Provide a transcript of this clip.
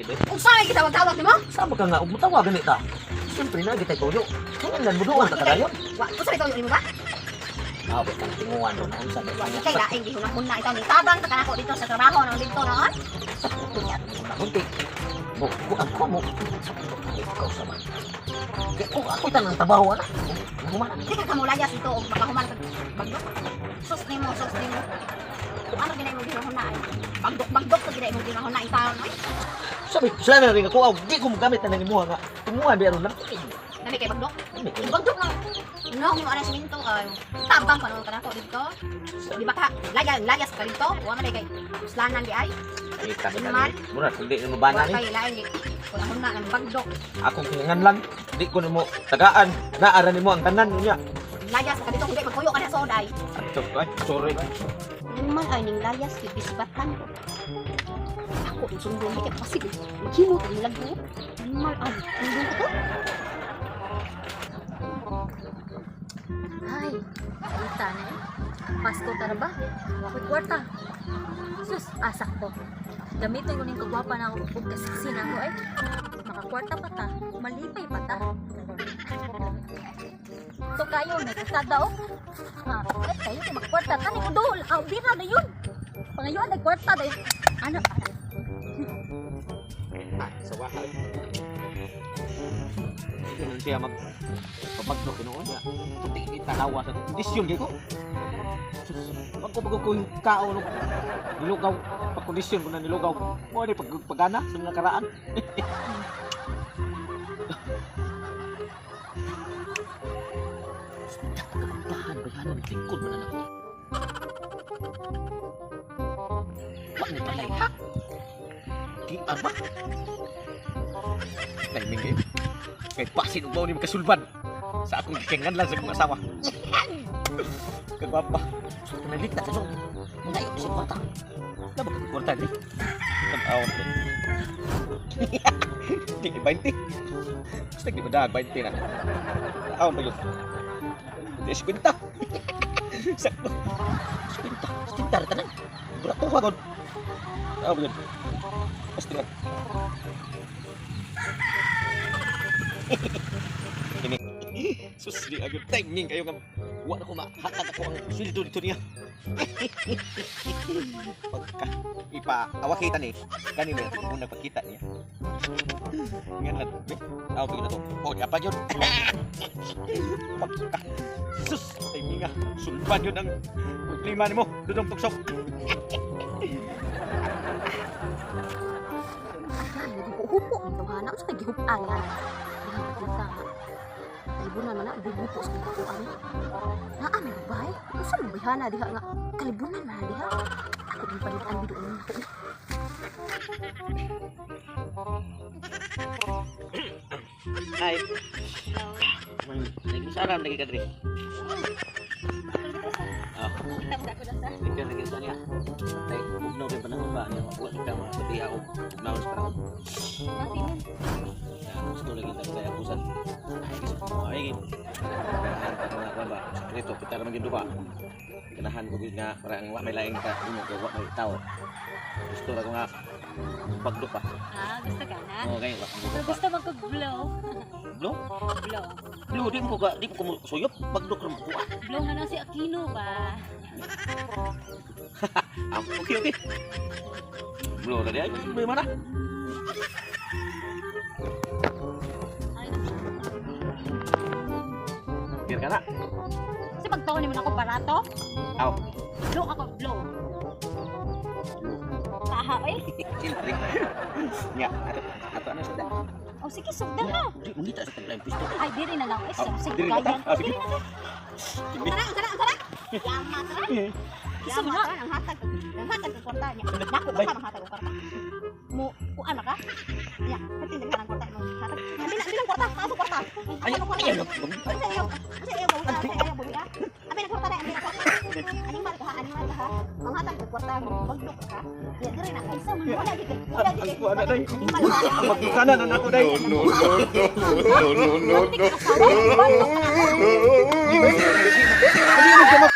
be. Kung saan kita tawag nimo? Sama ka nga, umutawa ganit ta. Siyempre na kita tuyo. Kailan buduan ka kadayon? Wa, kung saan ito nimo ba? Awa ka tinguan ron ang sa Wa kay laing di hunang una itaw ni tabang ka kanako dito sa trabaho nang dito noon. Kunti. Ko ako mo. Ikaw sa man. Kaya kung ako tanang trabaho ana. Humana. Di ka kamulayas ito og makahuman ka bagdok. Sus nimo. Kung ano ginay mo ginahuna ay bagdok to ginay mo ginahuna itaw no. Sabi, sila na rin ako, di ko magamit na nang imuha nga. Imuha, meron lang. Nami kay bagdok. Bagdok lang. No, mo ana siminto ay tabang pa no kanako dito. Di ba ka layas ka dito? Wa man kay uslanan di ay. Kasi naman, muna, hindi mo ba na Wa kay laing kung ano na ng bagdok. Akong kingan lang, di ko na mo tagaan. Naaran mo ang tanan niya. Layas ka dito, hindi magpuyo ka na sa oday. Ay, sorry. Naman ay ning layas, kibisbatan ko. Ako, yung sundong hindi ka pasig. Maghimot ang nilag ko. Naman ay, sundong ko to. Ay, kita na eh. Pasko tara ba? Wakit kwarta. Sus, asak to. Gamitin ko ning kagwapa na ako kung kasiksi na ako eh. Makakwarta pa ta. Malipay pa ta. Ito kayo, nagkasada oh. Ay, kayo kung makakwarta. Tani ko doon. Bira na yun. Pangayuan, nagkwarta na yun. Ano? Sa wahan. Ito lang siya magpapagno kinoon niya. Tuti kita lawa sa kondisyon kayo ko. Pagko yung kao no. Nilugaw. Pagkondisyon ko na nilugaw. Mo ni pagpagana sa mga karaan. Bahan lingkod mo na lang. Wag mo palay ha? Di apa? Timing kayo. Kahit pasin ubaw ni kasulban. Sa akong kikingan lang sa kong asawa. Kagwapa. So, panalit na sa so. Mga iyo sa kwarta. Laba ka kwarta ni? Tag-awan ko. Di 20. Basta di ba daag 20 na. Tag-awan ba yun? Di 50. Sakto. 50. 50 rin tanan. Berat ko wagod. Tag-awan ba yun? Basta nga. Ini sus di agad timing kayo nga wa na ko mahatag ako ang sweldo dito niya. Pagka ipa-awa kita ni kanino yung unang pagkita niya. Ngayon lang aw bigla to o apa yun. Pagka sus timing nga sulban yun ang problema nimo dudong tuksok. Hupo itong hanak sa gihupan nga. Kita. Kalibunan man na bubupo sa kukuan. Naa may bay. Usa mo bayhana diha nga kalibunan man diha. Ako din palitan bido ni ako. Ay. Lagi salam lagi kadri. Ah. Kita mo ako na sa. Ikaw lagi sa niya. Ay, bugnaw din panahon ba niya. Wa kita mapatiha og bugnaw sa panahon. Natin. Gusto lagi tayo kaya pusan. Ay, gusto ko maingin. Kaya mga ba, sekreto, kita naman yung dupa. Ganahan ko nga, parang may laing ka, wak may tao. Gusto lang ko nga, pagdupa. Gusto ka na? Oo, ganyan ba? Pero gusto magkag-blow. Blow? Blow. Blow, di ko suyop. Pagduk naman ko. Blow na lang si Aquino ba? Okay. Blow tadi aja, blow mana? Biar kana. Kasi pagtaon naman ako barato. Aw. Blow ako, blow. Taha eh. Siyempre. Nya, ato ano sudah. O sige, sugdan na. Di mungkin tak seperti pisto. Ay, diri na lang. Sige, Diri na ganyan. ta. Sige. Tara. Yama tara. Yama tara ang hatag ko kwarta niya. Dako ba ka manghatag ko kwarta? Mo kuan ka? Ya, pati naghan ang kwarta mo. Hatag. Bilang kwarta, pasok kwarta. Ay, Ano kwarta? ay, Ayaw mo buya. Abi na kwarta na, animal ka. Manghatag ko kwarta mo, bagdok ka. Ya, dire na kaysa man wala gid. Ako ana dai. Magkanan anak ko dai. No. Hindi mo